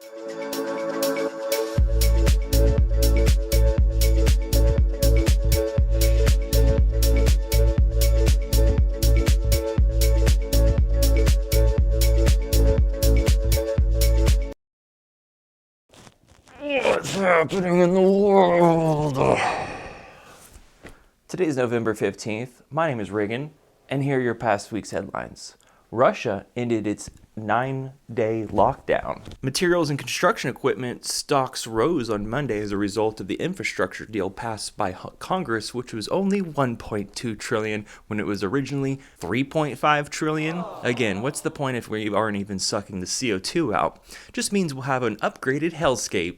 What's happening in the world? Today's November 15th. My name is Reagan, and here are your past week's headlines. Russia ended its 9-day lockdown. Materials and construction equipment stocks rose on Monday as a result of the infrastructure deal passed by Congress, which was only $1.2 trillion when it was originally $3.5 trillion. Again, what's the point if we aren't even sucking the CO2 out? Just means we'll have an upgraded hellscape.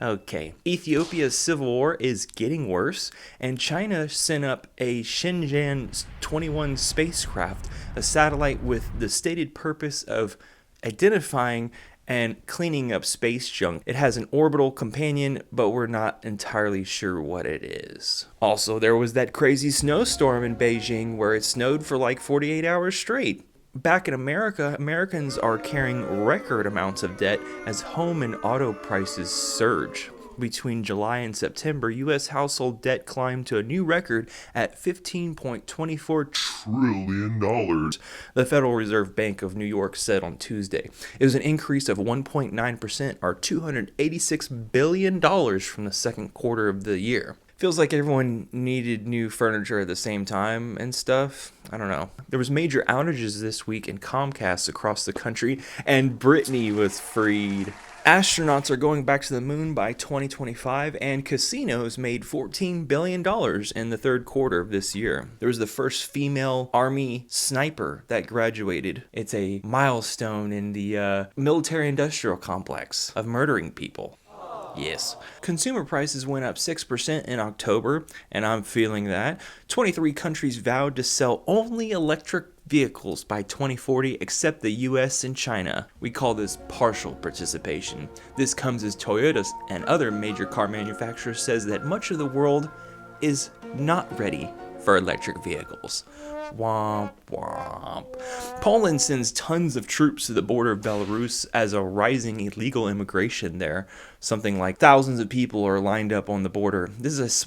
Okay, Ethiopia's civil war is getting worse, and China sent up a Shenzhen 21 spacecraft, a satellite with the stated purpose of identifying and cleaning up space junk. It has an orbital companion, but we're not entirely sure what it is. Also, there was that crazy snowstorm in Beijing where it snowed for like 48 hours straight. Back in America, Americans are carrying record amounts of debt as home and auto prices surge. Between July and September, U.S. household debt climbed to a new record at $15.24 trillion, the Federal Reserve Bank of New York said on Tuesday. It was an increase of 1.9%, or $286 billion from the second quarter of the year. Feels like everyone needed new furniture at the same time and stuff. I don't know. There was major outages this week in Comcast across the country, and Britney was freed. Astronauts are going back to the moon by 2025, and casinos made $14 billion in the third quarter of this year. There was the first female Army sniper that graduated. It's a milestone in the military-industrial complex of murdering people. Yes. Consumer prices went up 6% in October, and I'm feeling that. 23 countries vowed to sell only electric vehicles by 2040 except the US and China. We call this partial participation. This comes as Toyota and other major car manufacturers says that much of the world is not ready for electric vehicles. Womp womp. Poland sends tons of troops to the border of Belarus as a rising illegal immigration there. Something like thousands of people are lined up on the border. This is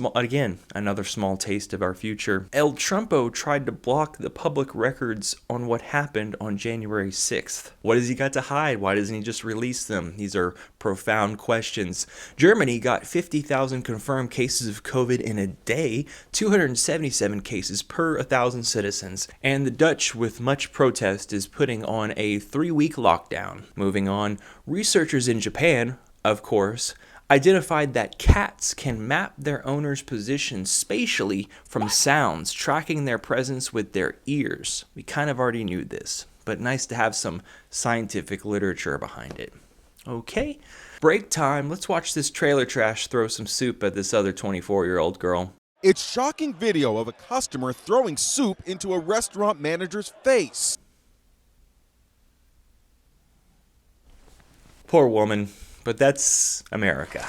another small taste of our future. El Trumpo tried to block the public records on what happened on January 6th. What has he got to hide? Why doesn't he just release them? These are profound questions. Germany got 50,000 confirmed cases of COVID in a day, 277 cases per 1,000 citizens. And the Dutch, with much protest, is putting on a 3-week lockdown. Moving on, researchers in Japan, of course, identified that cats can map their owner's position spatially from sounds, tracking their presence with their ears. We kind of already knew this, but nice to have some scientific literature behind it. Okay, break time. Let's watch this trailer trash throw some soup at this other 24-year-old girl. It's shocking video of a customer throwing soup into a restaurant manager's face. Poor woman. But that's America.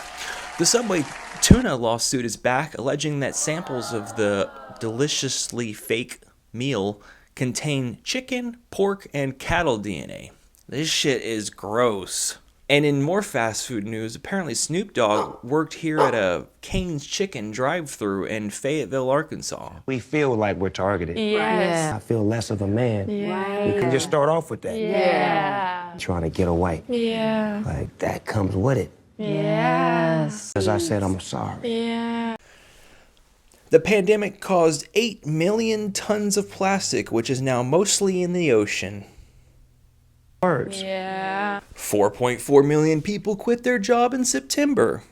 The Subway tuna lawsuit is back, alleging that samples of the deliciously fake meal contain chicken, pork, and cattle DNA. This shit is gross. And in more fast food news, apparently Snoop Dogg worked here at a Cane's Chicken drive-thru in Fayetteville, Arkansas. We feel like we're targeted. Yes. I feel less of a man. Yeah. We can just start off with that. Yeah. Trying to get away. Yeah. Like, that comes with it. Yes. As I said, I'm sorry. Yeah. The pandemic caused 8 million tons of plastic, which is now mostly in the ocean. Words. Yeah. 4.4 million people quit their job in September.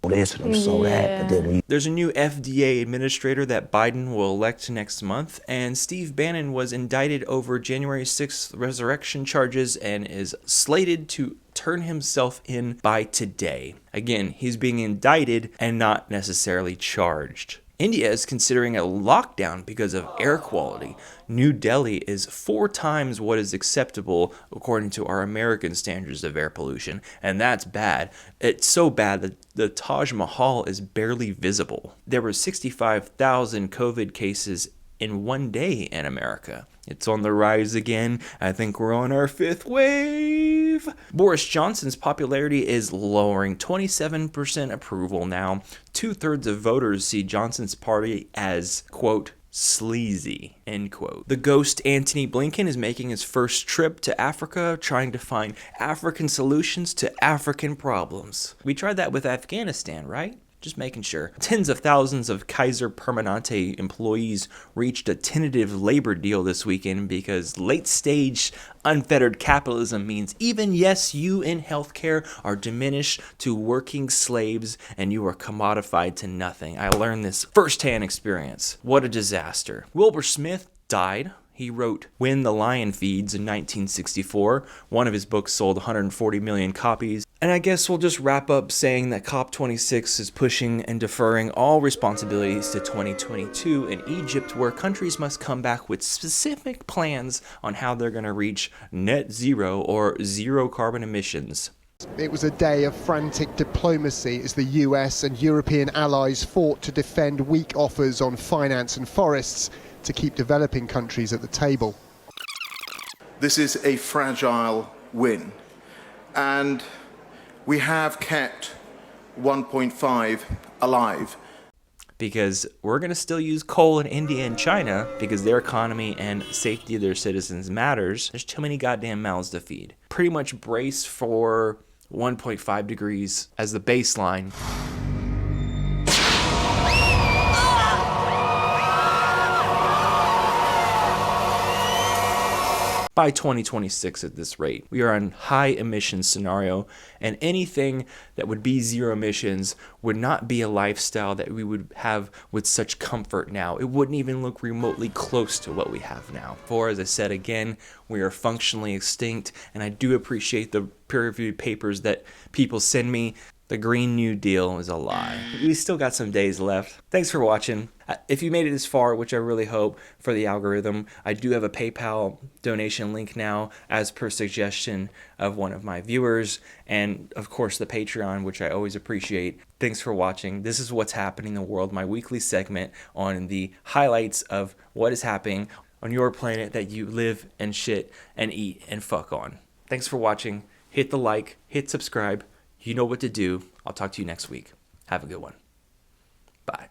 This and so that, but then There's a new FDA administrator that Biden will elect next month, and Steve Bannon was indicted over January 6th resurrection charges and is slated to turn himself in by today. Again, he's being indicted and not necessarily charged. India is considering a lockdown because of air quality. New Delhi is 4 times what is acceptable according to our American standards of air pollution, and that's bad. It's so bad that the Taj Mahal is barely visible. There were 65,000 COVID cases in one day in America. It's on the rise again. I think we're on our 5th wave. Boris Johnson's popularity is lowering, 27% approval now. 2/3 of voters see Johnson's party as, quote, sleazy, end quote. The ghost Antony Blinken is making his first trip to Africa, trying to find African solutions to African problems. We tried that with Afghanistan, right? Just making sure. Tens of thousands of Kaiser Permanente employees reached a tentative labor deal this weekend because late-stage unfettered capitalism means even yes, you in healthcare are diminished to working slaves and you are commodified to nothing. I learned this firsthand experience. What a disaster. Wilbur Smith died. He wrote When the Lion Feeds in 1964. One of his books sold 140 million copies. And I guess we'll just wrap up saying that COP26 is pushing and deferring all responsibilities to 2022 in Egypt, where countries must come back with specific plans on how they're going to reach net zero or zero carbon emissions. It was a day of frantic diplomacy as the US and European allies fought to defend weak offers on finance and forests to keep developing countries at the table. This is a fragile win, and we have kept 1.5 alive. Because we're going to still use coal in India and China because their economy and safety of their citizens matters. There's too many goddamn mouths to feed. Pretty much brace for 1.5 degrees as the baseline. By 2026 at this rate, we are on high emissions scenario, and anything that would be zero emissions would not be a lifestyle that we would have with such comfort now. It wouldn't even look remotely close to what we have now. For, as I said again, we are functionally extinct, and I do appreciate the peer-reviewed papers that people send me. The Green New Deal is a lie. We still got some days left. Thanks for watching. If you made it this far, which I really hope for the algorithm, I do have a PayPal donation link now as per suggestion of one of my viewers. And of course the Patreon, which I always appreciate. Thanks for watching. This is What's Happening in the World, my weekly segment on the highlights of what is happening on your planet that you live and shit and eat and fuck on. Thanks for watching. Hit the like, hit subscribe. You know what to do. I'll talk to you next week. Have a good one. Bye.